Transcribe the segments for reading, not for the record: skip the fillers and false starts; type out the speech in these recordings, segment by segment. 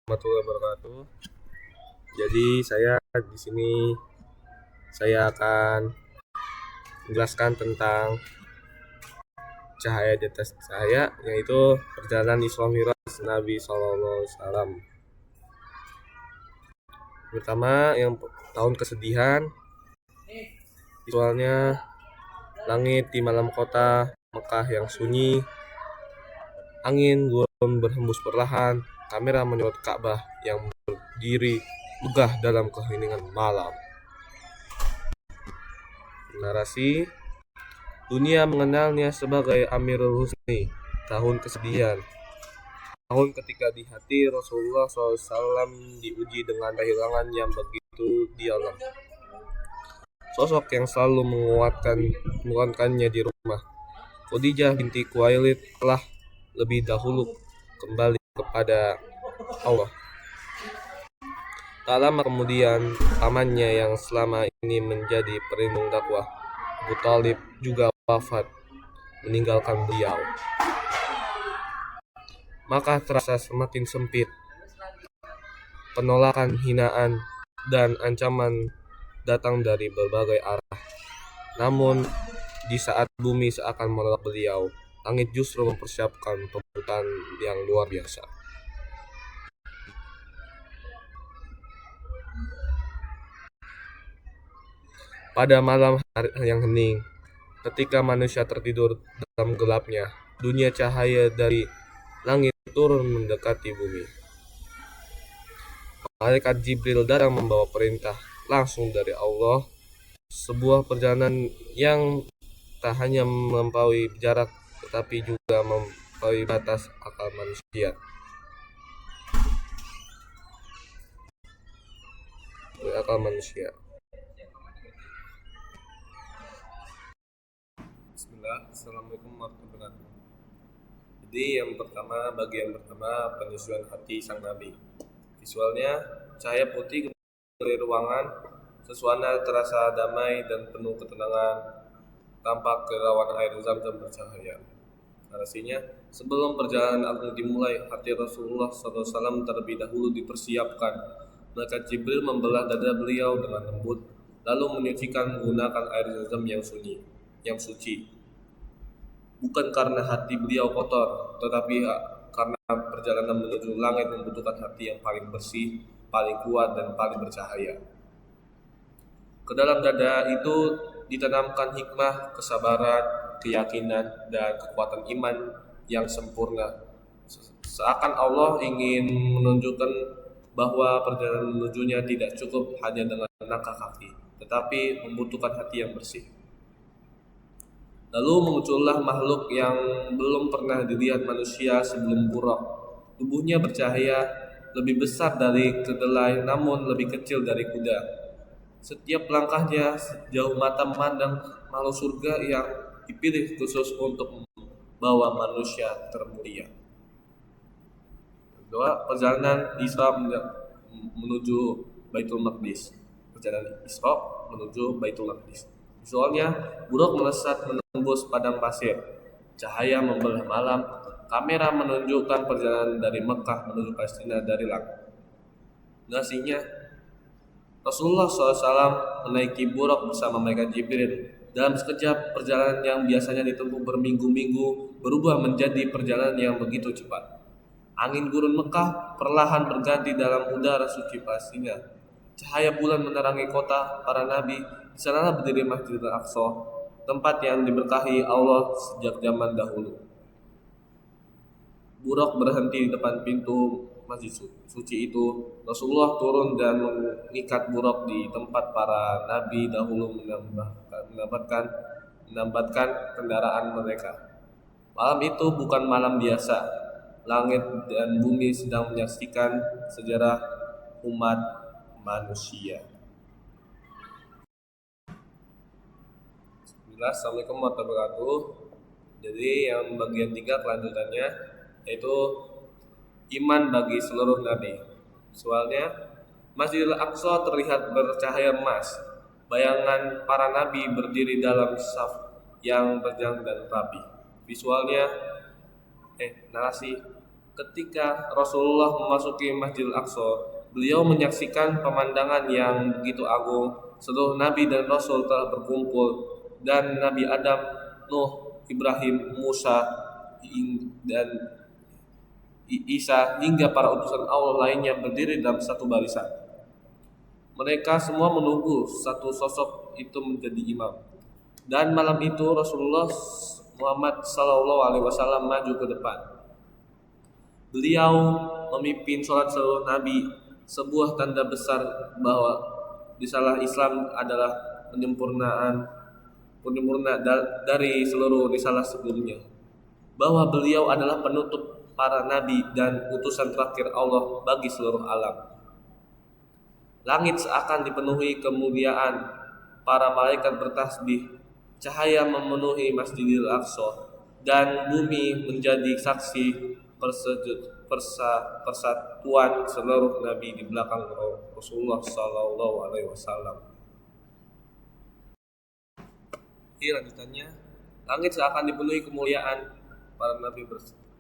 Warahmatullahi wabarakatuh. Jadi di sini saya akan menjelaskan tentang cahaya di atas cahaya, yaitu perjalanan Isra Mi'raj Nabi Sallallahu Alaihi Wasallam. Pertama, yang tahun kesedihan, visualnya langit di malam kota Mekah yang sunyi, angin gurun berhembus perlahan, kamera menyorot Ka'bah yang berdiri megah dalam keheningan malam. Narasi: dunia mengenalnya sebagai Amirul Husni, tahun kesedihan. Tahun ketika di hati Rasulullah SAW diuji dengan kehilangan yang begitu dalam. Sosok yang selalu menguatkannya di rumah. Khadijah binti Khuwailid telah lebih dahulu kembali kepada Allah. Tak lama kemudian, pamannya yang selama ini menjadi pelindung dakwah, Abu Thalib, juga wafat, meninggalkan beliau. Maka terasa semakin sempit. Penolakan, hinaan, dan ancaman datang dari berbagai arah. Namun, di saat bumi seakan menolak beliau, langit justru mempersiapkan pembukaan yang luar biasa. Pada malam hari yang hening, ketika manusia tertidur dalam gelapnya, dunia cahaya dari langit turun mendekati bumi. Malaikat Jibril datang membawa perintah langsung dari Allah, sebuah perjalanan yang tak hanya melampaui jarak tetapi juga melampaui batas akal manusia. Bismillah, Assalamualaikum warahmatullahi wabarakatuh. Jadi bagian pertama penyusuan hati sang Nabi. Visualnya, cahaya putih dari ruangan, suasana terasa damai dan penuh ketenangan, tampak kilauan air zam-zam bercahaya. Narasinya, sebelum perjalanan agung dimulai, hati Rasulullah SAW terlebih dahulu dipersiapkan. Malaikat Jibril membelah dada beliau dengan lembut, lalu menyucikan menggunakan air zam-zam yang suci. Bukan karena hati beliau kotor, tetapi karena perjalanan menuju langit membutuhkan hati yang paling bersih, paling kuat, dan paling bercahaya. Ke dalam dada itu ditanamkan hikmah, kesabaran, keyakinan, dan kekuatan iman yang sempurna. Seakan Allah ingin menunjukkan bahwa perjalanan menujunya tidak cukup hanya dengan langkah kaki, tetapi membutuhkan hati yang bersih. Lalu muncullah makhluk yang belum pernah dilihat manusia sebelum Buraq. Tubuhnya bercahaya, lebih besar dari kedelai namun lebih kecil dari kuda. Setiap langkahnya sejauh mata memandang makhluk surga yang dipilih khusus untuk membawa manusia termulia. Kedua, perjalanan Isra menuju Baitul Maqdis. Perjalanan Isra menuju Baitul Maqdis. Visualnya, Buraq melesat menembus padang pasir. Cahaya membelah malam. Kamera menunjukkan perjalanan dari Mekah menuju Palestina dari langit. Nasinya, Rasulullah SAW menaiki Buraq bersama malaikat Jibril. Dalam sekejap, perjalanan yang biasanya ditempuh berminggu-minggu berubah menjadi perjalanan yang begitu cepat. Angin gurun Mekah perlahan berganti dalam udara suci Palestina. Cahaya bulan menerangi kota para nabi. Di sanalah berdiri Masjidil Aqsa, tempat yang diberkahi Allah sejak zaman dahulu. Buraq berhenti di depan pintu masjid suci itu. Rasulullah turun dan mengikat Buraq di tempat para nabi dahulu menambatkan kendaraan mereka. Malam itu bukan malam biasa. Langit dan bumi sedang menyaksikan sejarah umat manusia. Assalamualaikum warahmatullahi wabarakatuh. Jadi yang bagian 3 kelanjutannya yaitu iman bagi seluruh nabi. Soalnya Masjidil Aqsa terlihat bercahaya emas. Bayangan para nabi berdiri dalam saf yang panjang dan rapi. Visualnya narasi, Ketika Rasulullah memasuki Masjidil Aqsa, beliau menyaksikan pemandangan yang begitu agung. Seluruh nabi dan rasul telah berkumpul, dan Nabi Adam, Nuh, Ibrahim, Musa, dan Isa hingga para utusan Allah lainnya berdiri dalam satu barisan. Mereka semua menunggu satu sosok itu menjadi imam. Dan malam itu Rasulullah Muhammad SAW maju ke depan. Beliau memimpin sholat seluruh nabi, sebuah tanda besar bahwa risalah Islam adalah penyempurna dari seluruh risalah sebelumnya. Bahwa beliau adalah penutup para nabi dan utusan terakhir Allah bagi seluruh alam. Langit seakan dipenuhi kemuliaan, para malaikat bertasbih, cahaya memenuhi Masjidil Aqsa, dan bumi menjadi saksi persatuan seluruh nabi di belakang Rasulullah Sallallahu Alaihi Wasallam. Lanjutannya, langit seakan dipenuhi kemuliaan, para nabi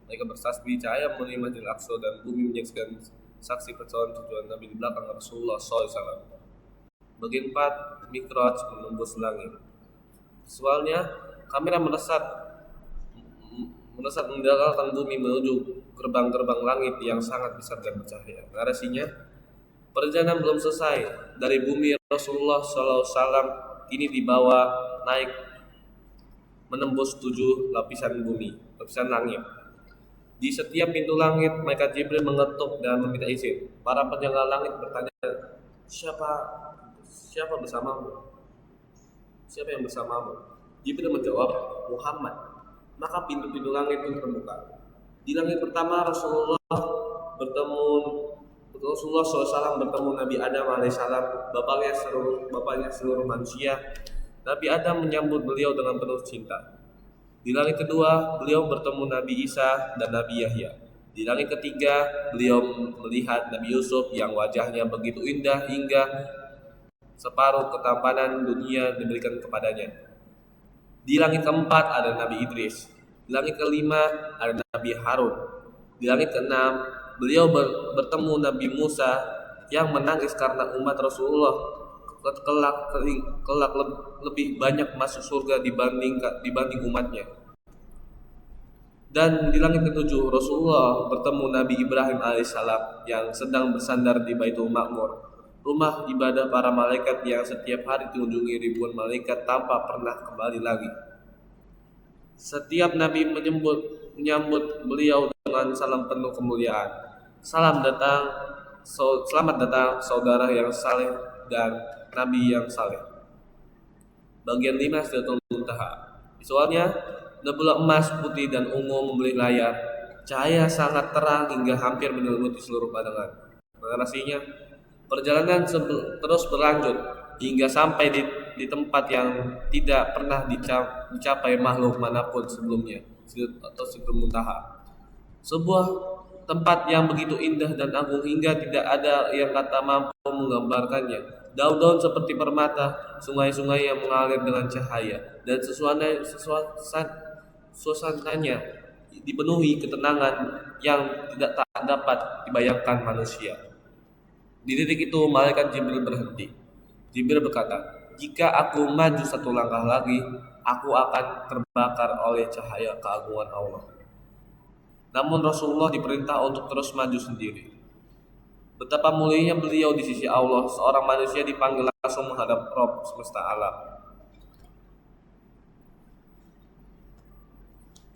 mereka bertasbih, cahaya memenuhi Masjidil Aqsa, dan bumi menyaksikan saksi persatuan nabi di belakang Rasulullah SAW. Bagian 4, Mi'raj menembus langit. Soalnya kamera melesat meninggalkan bumi menuju gerbang-gerbang langit yang sangat besar dan bercahaya. Narasinya, perjalanan belum selesai. Dari bumi Rasulullah SAW kini dibawa naik menembus 7 lapisan langit. Di setiap pintu langit, malaikat Jibril mengetuk dan meminta izin. Para penjaga langit bertanya, Siapa bersamamu? Siapa yang bersamamu? Jibril menjawab, Muhammad. Maka pintu-pintu langit pun terbuka. Di langit pertama Rasulullah SAW bertemu Nabi Adam alaihissalam, bapaknya seluruh manusia. Nabi Adam menyambut beliau dengan penuh cinta. Di langit kedua, beliau bertemu Nabi Isa dan Nabi Yahya. Di langit ketiga, beliau melihat Nabi Yusuf yang wajahnya begitu indah hingga separuh ketampanan dunia diberikan kepadanya. Di langit keempat ada Nabi Idris. Di langit kelima ada Nabi Harun. Di langit keenam, beliau bertemu Nabi Musa yang menangis karena umat Rasulullah kelak lebih banyak masuk surga dibanding umatnya. Dan di langit ketujuh Rasulullah bertemu Nabi Ibrahim alaihissalam yang sedang bersandar di Baitul Ma'mur, rumah ibadah para malaikat yang setiap hari dikunjungi ribuan malaikat tanpa pernah kembali lagi. Setiap nabi menyambut beliau dengan salam penuh kemuliaan. Selamat datang saudara yang saleh dan Nabi yang saleh. Bagian 5, Sidratul Muntaha. Visualnya, nebula emas, putih, dan ungu membeli layar. Cahaya sangat terang hingga hampir menyelimuti seluruh pandangan. Narasinya, perjalanan terus berlanjut hingga sampai di tempat yang tidak pernah dicapai makhluk manapun sebelumnya, atau Sidratul Muntaha. Sebuah tempat yang begitu indah dan agung hingga tidak ada yang kata mampu menggambarkannya. Daun-daun seperti permata, sungai-sungai yang mengalir dengan cahaya, dan suasananya dipenuhi ketenangan yang tidak dapat dibayangkan manusia. Di titik itu malaikat Jibril berhenti. Jibril berkata, jika aku maju satu langkah lagi, aku akan terbakar oleh cahaya keagungan Allah. Namun Rasulullah diperintah untuk terus maju sendiri. Betapa mulianya beliau di sisi Allah, seorang manusia dipanggil langsung menghadap Rabb semesta alam.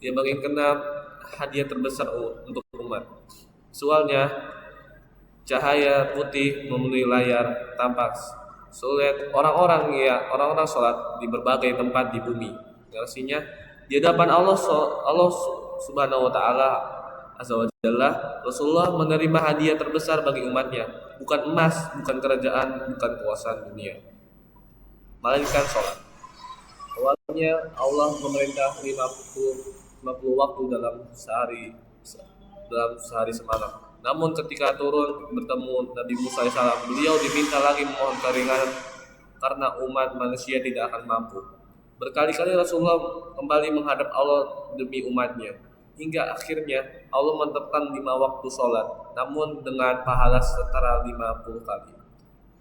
Yang bagian keenam, hadiah terbesar untuk umat. Soalnya, cahaya putih memenuhi layar tampak sulit orang-orang sholat di berbagai tempat di bumi. Artinya, di hadapan Allah Subhanahu wa Ta'ala Azza wa Jalla, Rasulullah menerima hadiah terbesar bagi umatnya, bukan emas, bukan kerajaan, bukan kekuasaan dunia, melainkan sholat. Awalnya Allah memerintah 50 waktu dalam sehari semalam. Namun ketika turun bertemu Nabi Musa AS, beliau diminta lagi memohon keringanan karena umat manusia tidak akan mampu. Berkali-kali Rasulullah kembali menghadap Allah demi umatnya. hingga akhirnya Allah menetapkan 5 waktu sholat, namun dengan pahala setara 50 kali.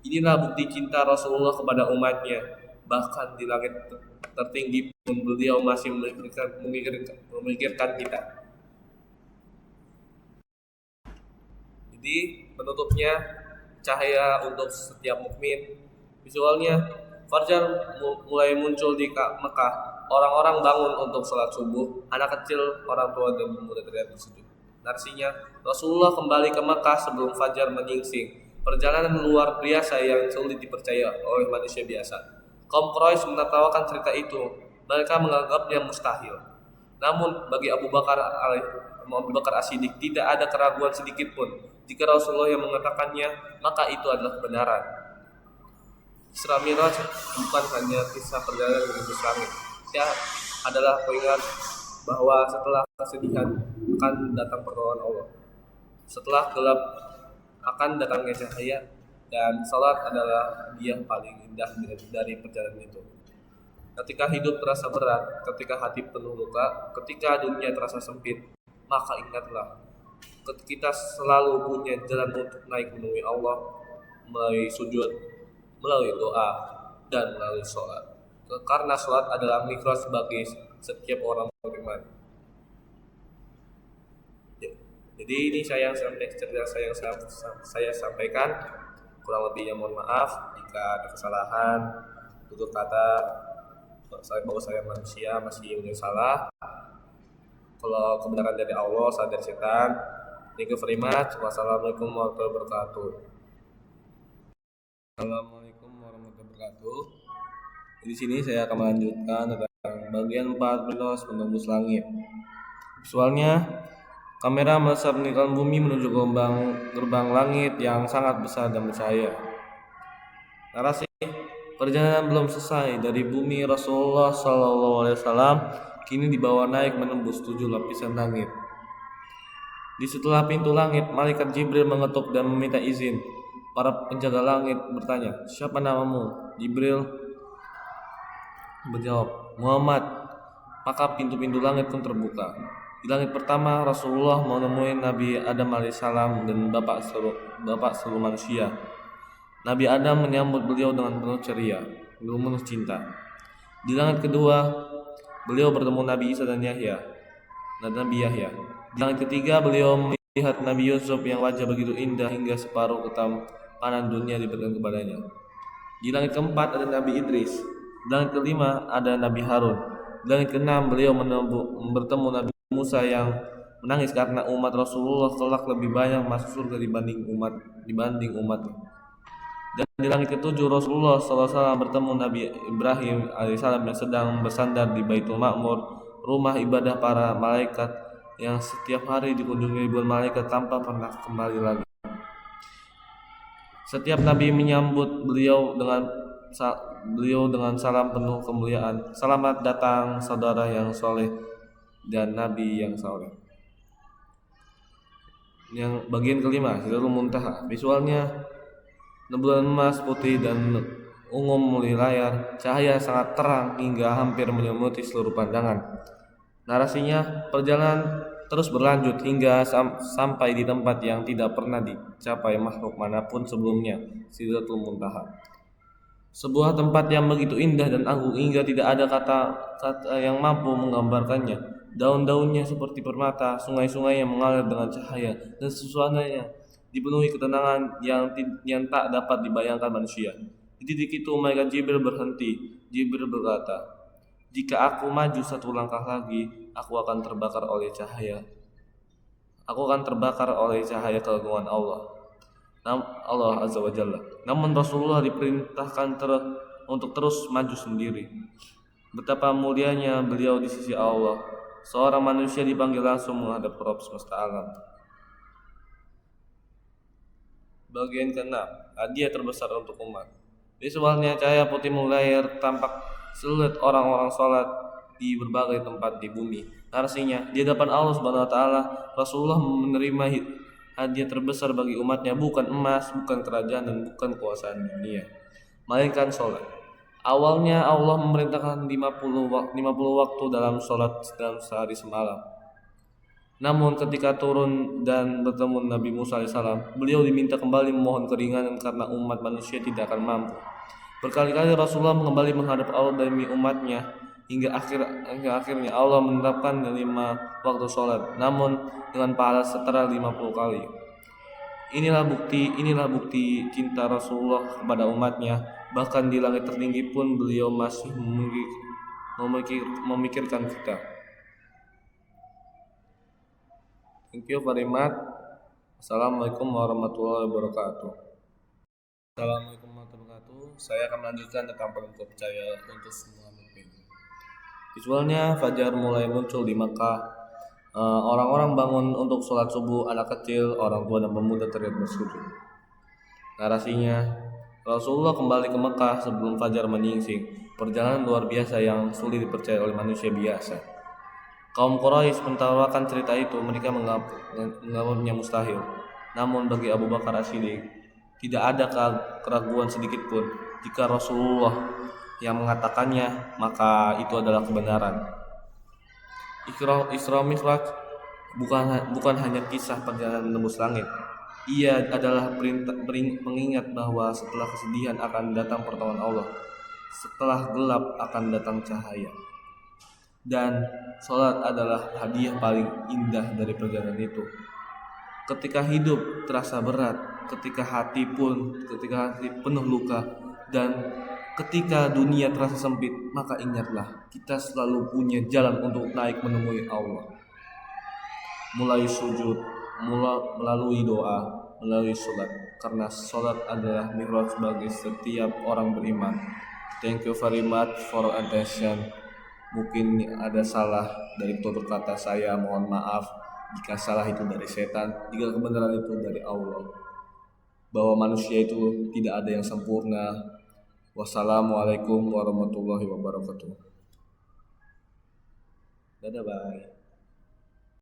Inilah bukti cinta Rasulullah kepada umatnya. Bahkan di langit tertinggi pun beliau masih memikirkan kita. Jadi penutupnya, cahaya untuk setiap mukmin. Visualnya, fajar mulai muncul di Mekah. Orang-orang bangun untuk sholat subuh. Anak kecil, orang tua dan pemuda terlihat bersujud. Narasinya, Rasulullah kembali ke Mekah sebelum fajar menyingsing. Perjalanan luar biasa yang sulit dipercaya oleh manusia biasa. Kaum Quraisy menertawakan cerita itu. Mereka menganggapnya mustahil. Namun bagi Abu Bakar As-Siddiq tidak ada keraguan sedikit pun. Jika Rasulullah yang mengatakannya, maka itu adalah kebenaran. Isra Mi'raj bukan hanya kisah perjalanan menembus langit. Ya, adalah pengingat bahwa setelah kesedihan akan datang pertolongan Allah. Setelah gelap akan datangnya cahaya, dan salat adalah hadiah paling indah dari perjalanan itu. Ketika hidup terasa berat, ketika hati penuh luka, ketika dunia terasa sempit, maka ingatlah, kita selalu punya jalan untuk naik menemui Allah melalui sujud, melalui doa, dan melalui sholat. Karena sholat adalah mikrot bagi setiap orang beriman. Jadi ini saya sampaikan. Kurang lebihnya mohon maaf jika ada kesalahan, tutur kata, bahwa saya manusia masih punya salah. Kalau kebenaran dari Allah, saya dari setan. Thank you very much. Wassalamualaikum warahmatullahi wabarakatuh. Assalamualaikum warahmatullahi wabarakatuh. Di sini saya akan melanjutkan tentang bagian 14 menembus langit. Visualnya, kamera melesat meninggalkan bumi menuju gerbang langit yang sangat besar dan bercahaya. Narasi, perjalanan belum selesai. Dari bumi Rasulullah SAW kini dibawa naik menembus 7 lapisan langit. Di setelah pintu langit, malaikat Jibril mengetuk dan meminta izin. Para penjaga langit bertanya, "Siapa namamu?" Jibril menjawab, "Muhammad." Maka pintu-pintu langit pun terbuka. Di langit pertama, Rasulullah menemui Nabi Adam alaihissalam dan bapak seluruh manusia. Nabi Adam menyambut beliau dengan penuh ceria, penuh cinta. Di langit kedua, beliau bertemu Nabi Isa dan Nabi Yahya. Di langit ketiga, beliau melihat Nabi Yusuf yang wajah begitu indah hingga separuh ketampanan dunia diberikan kepadanya. Di langit keempat ada Nabi Idris. Di langit kelima ada Nabi Harun. Di langit keenam, beliau bertemu Nabi Musa yang menangis karena umat Rasulullah kelak lebih banyak masuk surga dibanding umatnya. Dan di langit ketujuh, Rasulullah SAW bertemu Nabi Ibrahim alaihissalam yang sedang bersandar di Baitul Ma'mur, rumah ibadah para malaikat yang setiap hari dikunjungi ribuan malaikat tanpa pernah kembali lagi. Setiap Nabi menyambut beliau dengan salam penuh kemuliaan. Selamat datang saudara yang soleh dan Nabi yang soleh. Yang bagian kelima, Sidratul Muntaha. Visualnya, bulan emas putih dan ungu memenuhi layar, cahaya sangat terang hingga hampir menyelimuti seluruh pandangan. Narasinya, perjalanan terus berlanjut hingga sampai di tempat yang tidak pernah dicapai makhluk manapun sebelumnya, Sidratul Muntaha. Sebuah tempat yang begitu indah dan agung hingga tidak ada kata-kata yang mampu menggambarkannya. Daun-daunnya seperti permata, sungai-sungai yang mengalir dengan cahaya, dan suasananya dipenuhi ketenangan yang tak dapat dibayangkan manusia. Di titik itu malaikat Jibril berhenti. Jibril berkata, "Jika aku maju satu langkah lagi, aku akan terbakar oleh cahaya. Keagungan Allah Azza wa Jalla." Namun Rasulullah diperintahkan untuk terus maju sendiri. Betapa mulianya beliau di sisi Allah. Seorang manusia dipanggil langsung menghadap Rabb semesta alam. Bagian ke-6, hadiah terbesar untuk umat. Visualnya, cahaya putih mulai tampak siluet orang-orang sholat di berbagai tempat di bumi. Narasinya, di hadapan Allah Subhanahu wa taala, Rasulullah menerima hadiah terbesar bagi umatnya, bukan emas, bukan kerajaan, dan bukan kekuasaan dunia, melainkan sholat. Awalnya Allah memerintahkan 50 waktu dalam sholat dalam sehari semalam. Namun ketika turun dan bertemu Nabi Musa alaihissalam, beliau diminta kembali memohon keringanan karena umat manusia tidak akan mampu. Berkali-kali Rasulullah kembali menghadap Allah demi umatnya hingga akhirnya Allah menetapkan 5 waktu sholat, namun dengan pahala setara 50 kali. Inilah bukti cinta Rasulullah kepada umatnya. Bahkan di langit tertinggi pun beliau masih memikirkan kita. Thank you very much. Assalamualaikum warahmatullahi wabarakatuh. Assalamualaikum warahmatullahi wabarakatuh. Saya akan melanjutkan tentang penentu percaya untuk semua mukmin. Visualnya fajar mulai muncul di Makkah. Orang-orang bangun untuk sholat subuh, anak kecil, orang tua dan pemuda terlihat bersujud. Narasinya, Rasulullah kembali ke Mekah sebelum fajar menyingsing. Perjalanan luar biasa yang sulit dipercaya oleh manusia biasa. Kaum Quraisy mentertawakan cerita itu, mereka menganggapnya mustahil. Namun bagi Abu Bakar As-Siddiq, tidak ada keraguan sedikit pun. Jika Rasulullah yang mengatakannya, maka itu adalah kebenaran. Isra Mi'raj bukan hanya kisah perjalanan menembus langit. Ia adalah pengingat bahwa setelah kesedihan akan datang pertolongan Allah, setelah gelap akan datang cahaya. Dan sholat adalah hadiah paling indah dari perjalanan itu. Ketika hidup terasa berat, ketika hati penuh luka, dan ketika dunia terasa sempit, maka ingatlah, kita selalu punya jalan untuk naik menemui Allah. Mulai sujud, melalui doa, melalui sholat. Karena sholat adalah mi'raj bagi setiap orang beriman. Thank you very much for attention. Mungkin ada salah dari tutur kata saya, mohon maaf. Jika salah itu dari setan, jika kebenaran itu dari Allah. Bahwa manusia itu tidak ada yang sempurna. Wassalamualaikum warahmatullahi wabarakatuh. Dadah, bye.